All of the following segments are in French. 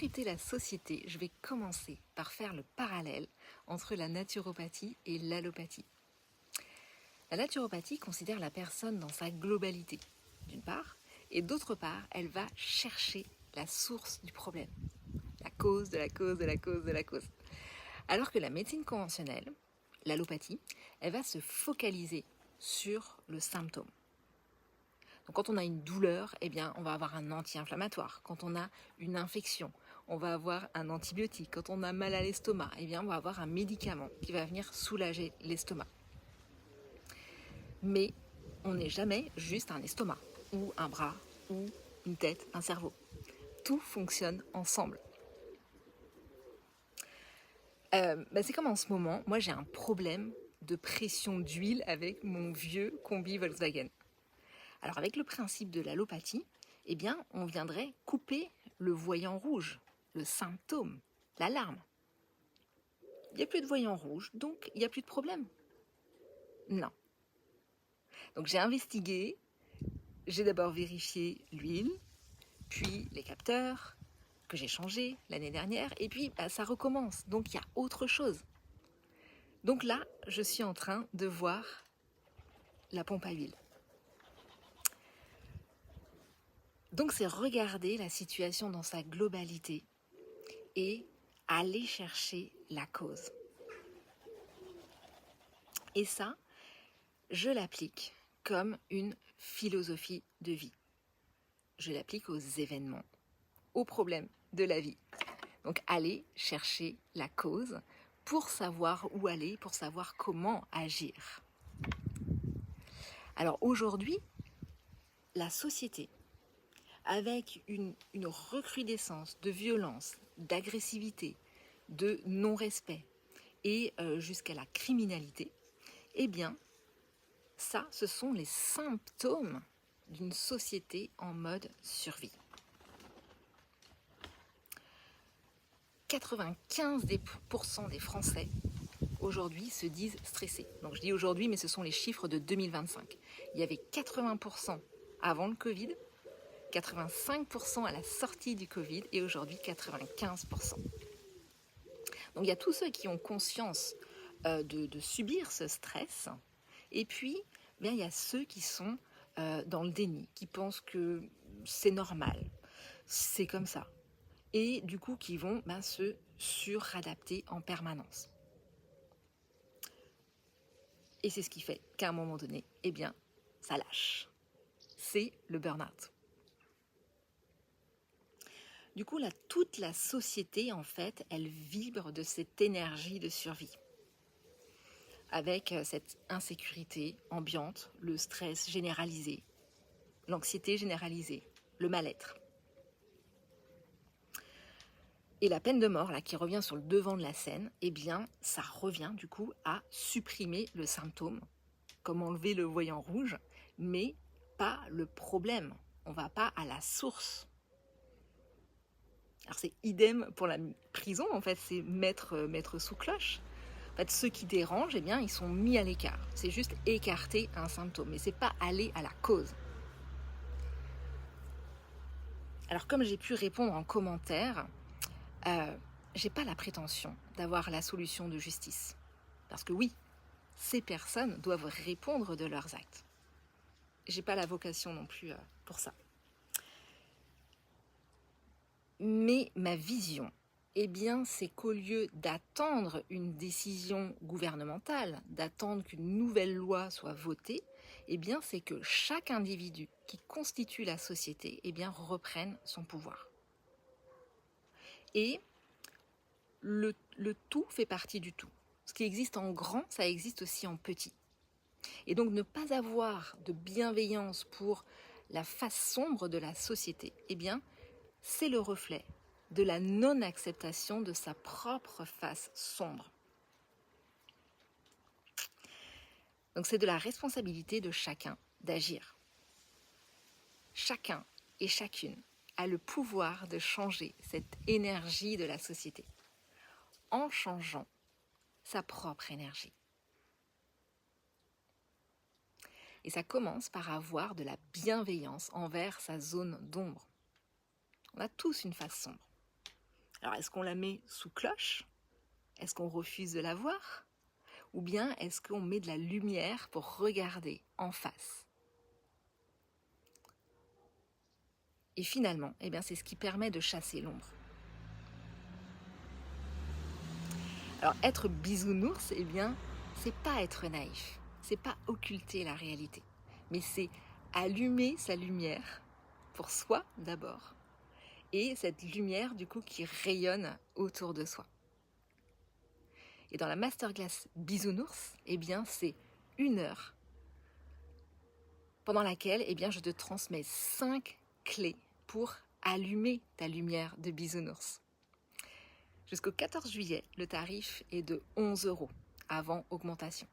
décrypter la société, je vais commencer par faire le parallèle entre la naturopathie et l'allopathie. La naturopathie considère la personne dans sa globalité, d'une part, et d'autre part, elle va chercher la source du problème, la cause de la cause de la cause de la cause. Alors que la médecine conventionnelle, l'allopathie, elle va se focaliser sur le symptôme. Donc quand on a une douleur, eh bien, on va avoir un anti-inflammatoire. Quand on a une infection, on va avoir un antibiotique. Quand on a mal à l'estomac, eh bien, on va avoir un médicament qui va venir soulager l'estomac. Mais on n'est jamais juste un estomac, ou un bras, ou une tête, un cerveau. Tout fonctionne ensemble. C'est comme en ce moment, moi j'ai un problème de pression d'huile avec mon vieux combi Volkswagen. Alors avec le principe de l'allopathie, eh bien, on viendrait couper le voyant rouge, le symptôme, l'alarme. Il n'y a plus de voyant rouge, donc il n'y a plus de problème. Non. Donc j'ai investigué, j'ai d'abord vérifié l'huile, puis les capteurs que j'ai changés l'année dernière, et puis ça recommence, donc il y a autre chose. Donc là, je suis en train de voir la pompe à huile. Donc c'est regarder la situation dans sa globalité et aller chercher la cause. Et ça, je l'applique comme une philosophie de vie. Je l'applique aux événements, aux problèmes de la vie. Donc aller chercher la cause pour savoir où aller, pour savoir comment agir. Alors aujourd'hui, la société, avec une recrudescence de violence, d'agressivité, de non-respect et jusqu'à la criminalité, eh bien, ça, ce sont les symptômes d'une société en mode survie. 95% des Français aujourd'hui se disent stressés. Donc je dis aujourd'hui, mais ce sont les chiffres de 2025. Il y avait 80% avant le Covid, 85% à la sortie du Covid et aujourd'hui 95%. Donc il y a tous ceux qui ont conscience de subir ce stress et puis bien, il y a ceux qui sont dans le déni, qui pensent que c'est normal, c'est comme ça et du coup qui vont se suradapter en permanence. Et c'est ce qui fait qu'à un moment donné, eh bien, ça lâche. C'est le burn-out. Du coup, là, toute la société, en fait, elle vibre de cette énergie de survie. Avec cette insécurité ambiante, le stress généralisé, l'anxiété généralisée, le mal-être. Et la peine de mort, là, qui revient sur le devant de la scène, eh bien, ça revient du coup à supprimer le symptôme, comme enlever le voyant rouge, mais pas le problème. On ne va pas à la source. Alors c'est idem pour la prison, en fait, c'est mettre sous cloche. En fait, ceux qui dérangent, eh bien, ils sont mis à l'écart. C'est juste écarter un symptôme, mais c'est pas aller à la cause. Alors comme j'ai pu répondre en commentaire, j'ai pas la prétention d'avoir la solution de justice. Parce que oui, ces personnes doivent répondre de leurs actes. J'ai pas la vocation non plus pour ça. Mais ma vision, eh bien, c'est qu'au lieu d'attendre une décision gouvernementale, d'attendre qu'une nouvelle loi soit votée, eh bien, c'est que chaque individu qui constitue la société, eh bien, reprenne son pouvoir. Et le tout fait partie du tout. Ce qui existe en grand, ça existe aussi en petit. Et donc, ne pas avoir de bienveillance pour la face sombre de la société, eh bien, c'est le reflet de la non-acceptation de sa propre face sombre. Donc c'est de la responsabilité de chacun d'agir. Chacun et chacune a le pouvoir de changer cette énergie de la société en changeant sa propre énergie. Et ça commence par avoir de la bienveillance envers sa zone d'ombre. On a tous une face sombre. Alors, est-ce qu'on la met sous cloche? Est-ce qu'on refuse de la voir? Ou bien est-ce qu'on met de la lumière pour regarder en face? Et finalement, eh bien, c'est ce qui permet de chasser l'ombre. Alors, être bisounours, eh bien, c'est pas être naïf, c'est pas occulter la réalité, mais c'est allumer sa lumière pour soi d'abord, et cette lumière du coup qui rayonne autour de soi. Et dans la masterclass bisounours, eh bien, c'est 1 heure pendant laquelle eh bien, je te transmets 5 clés pour allumer ta lumière de bisounours. Jusqu'au 14 juillet, le tarif est de 11 € avant augmentation.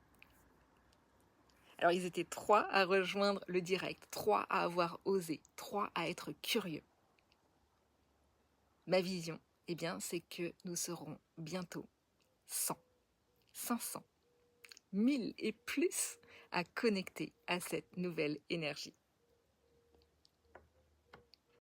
Alors ils étaient 3 à rejoindre le direct, 3 à avoir osé, 3 à être curieux. Ma vision, eh bien, c'est que nous serons bientôt 100, 500, 1000 et plus à connecter à cette nouvelle énergie.